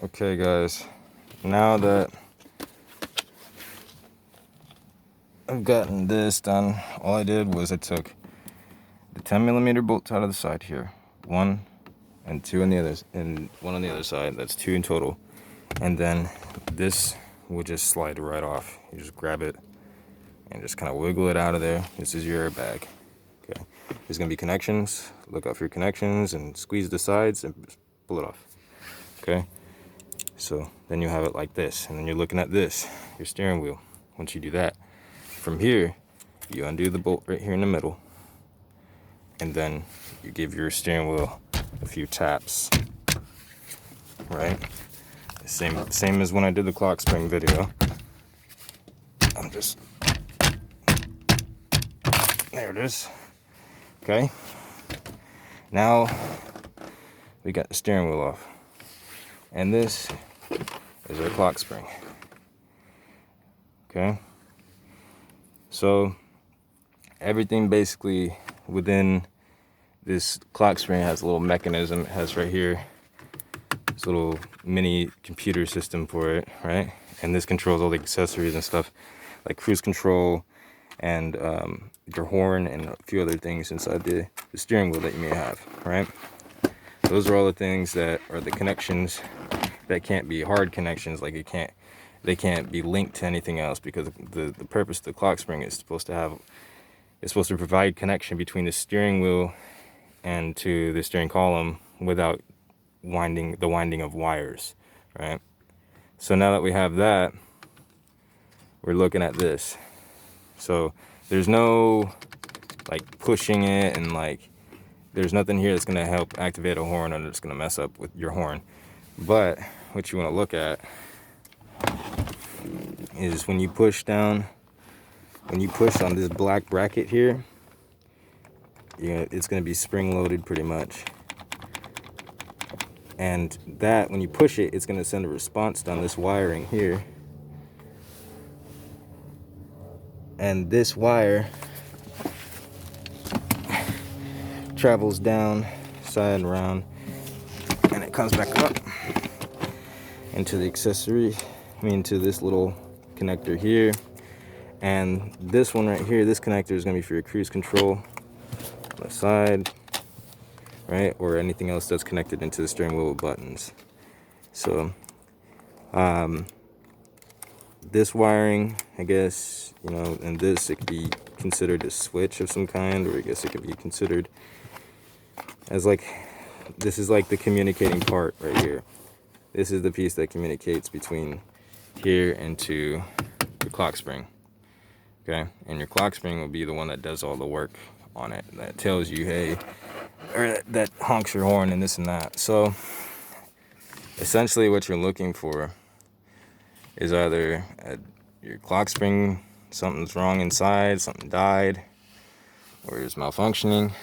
Okay guys, now that I've gotten this done, all I did was I took the 10mm bolts out of the side here, one and two on the others, and one on the other side. That's two in total. And then this will just slide right off. You just grab it and just kind of wiggle it out of there. This is your airbag. Okay, there's gonna be connections. Look out for your connections and squeeze the sides and pull it off. Okay, so then you have it like this, and then you're looking at this, your steering wheel. Once you do that, from here, you undo the bolt right here in the middle, and then you give your steering wheel a few taps, right? Same as when I did the clock spring video. I'm just, there it is. Okay, now we got the steering wheel off, and this is our clock spring. Okay, so everything basically within this clock spring has a little mechanism. It has right here this little mini computer system for it, right? And this controls all the accessories and stuff like cruise control and your horn and a few other things inside the steering wheel that you may have, right? Those are all the things that are the connections that can't be hard connections. Like they can't be linked to anything else, because the purpose of the clock spring is supposed to provide connection between the steering wheel and to the steering column without the winding of wires, right? So now that we have that, we're looking at this. So there's no like pushing it, and like there's nothing here that's gonna help activate a horn or it's gonna mess up with your horn. But what you want to look at is when you push down, when you push on this black bracket here, it's going to be spring loaded pretty much. And that, when you push it, it's going to send a response down this wiring here. And this wire travels down, side and around, and it comes back up into the accessory, to this little connector here. And this one right here, this connector is going to be for your cruise control on the side, right? Or anything else that's connected into the steering wheel with buttons. So this wiring, I guess, and this, it could be considered a switch of some kind, or I guess it could be considered as like, this is like the communicating part right here. This is the piece that communicates between here and to the clock spring. Okay, and your clock spring will be the one that does all the work on it, that tells you, hey, or that honks your horn and this and that. So essentially what you're looking for is either your clock spring, something's wrong inside, something died, or it's malfunctioning,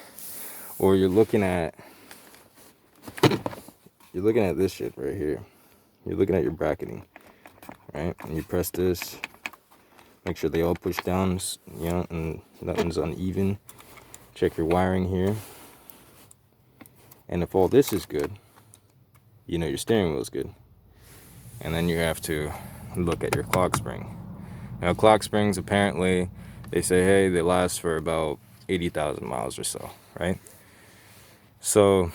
or you're looking at this shit right here. You're looking at your bracketing, right? And you press this, make sure they all push down, and nothing's uneven. Check your wiring here. And if all this is good, your steering wheel is good. And then you have to look at your clock spring. Now, clock springs, apparently, they say, hey, they last for about 80,000 miles or so, right? So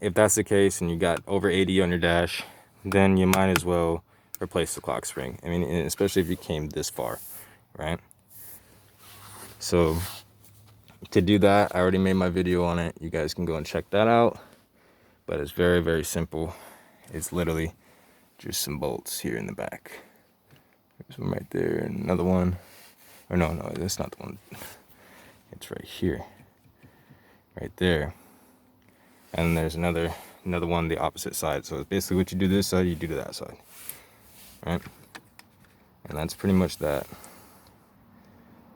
if that's the case and you got over 80 on your dash, then you might as well replace the clock spring. Especially if you came this far, right? So to do that, I already made my video on it. You guys can go and check that out. But it's very, very simple. It's literally just some bolts here in the back. There's one right there, and another one. Or no, that's not the one. It's right here. Right there. And there's another one the opposite side. So it's basically what you do this side, you do to that side. Right? And that's pretty much that.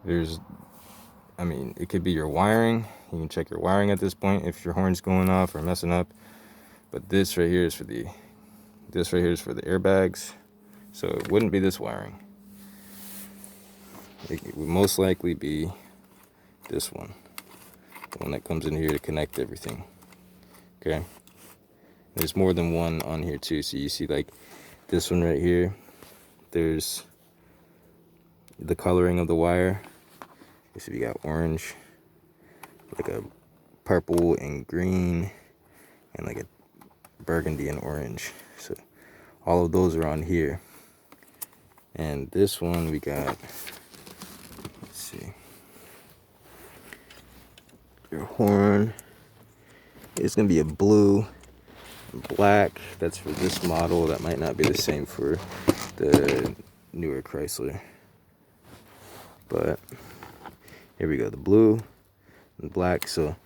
It could be your wiring. You can check your wiring at this point if your horn's going off or messing up. But this right here is for the airbags. So it wouldn't be this wiring. It would most likely be this one. The one that comes in here to connect everything. Okay. And There's more than one on here too. So you see like this one right here, there's the coloring of the wire. You see we got orange, like a purple and green, and like a burgundy and orange. So all of those are on here. And this one we got, let's see, your horn is gonna be a blue, black. That's for this model. That might not be the same for the newer Chrysler. But here we go, the blue and black. So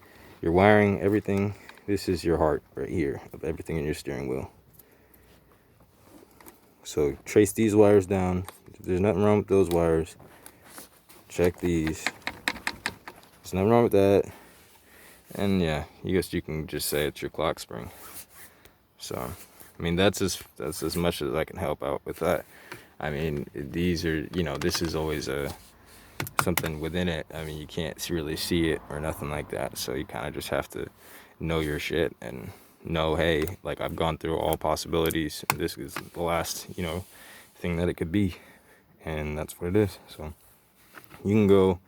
your wiring, everything, this is your heart right here of everything in your steering wheel. So trace these wires down. If there's nothing wrong with those wires, check these. There's nothing wrong with that. And yeah, I guess you can just say it's your clock spring. So, I mean, that's as much as I can help out with that. I mean, these are, you know, this is always something within it. I mean, you can't really see it or nothing like that. So you kind of just have to know your shit and know, hey, like I've gone through all possibilities. And this is the last, you know, thing that it could be. And that's what it is. So you can go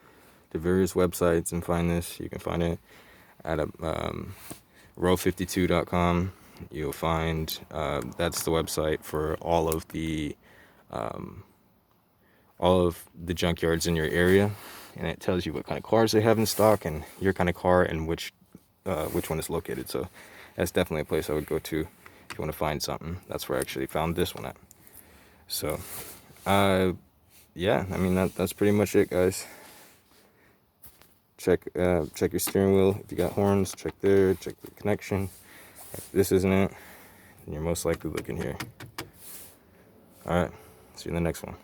to various websites and find this. You can find it at row52.com. You'll find that's the website for all of the junkyards in your area, and it tells you what kind of cars they have in stock and your kind of car and which one is located. So that's definitely a place I would go to if you want to find something. That's where I actually found this one at. So yeah, I mean that's pretty much it, guys. Check your steering wheel. If you got horns, check there, check the connection. If this isn't it, then you're most likely looking here. All right, see you in the next one.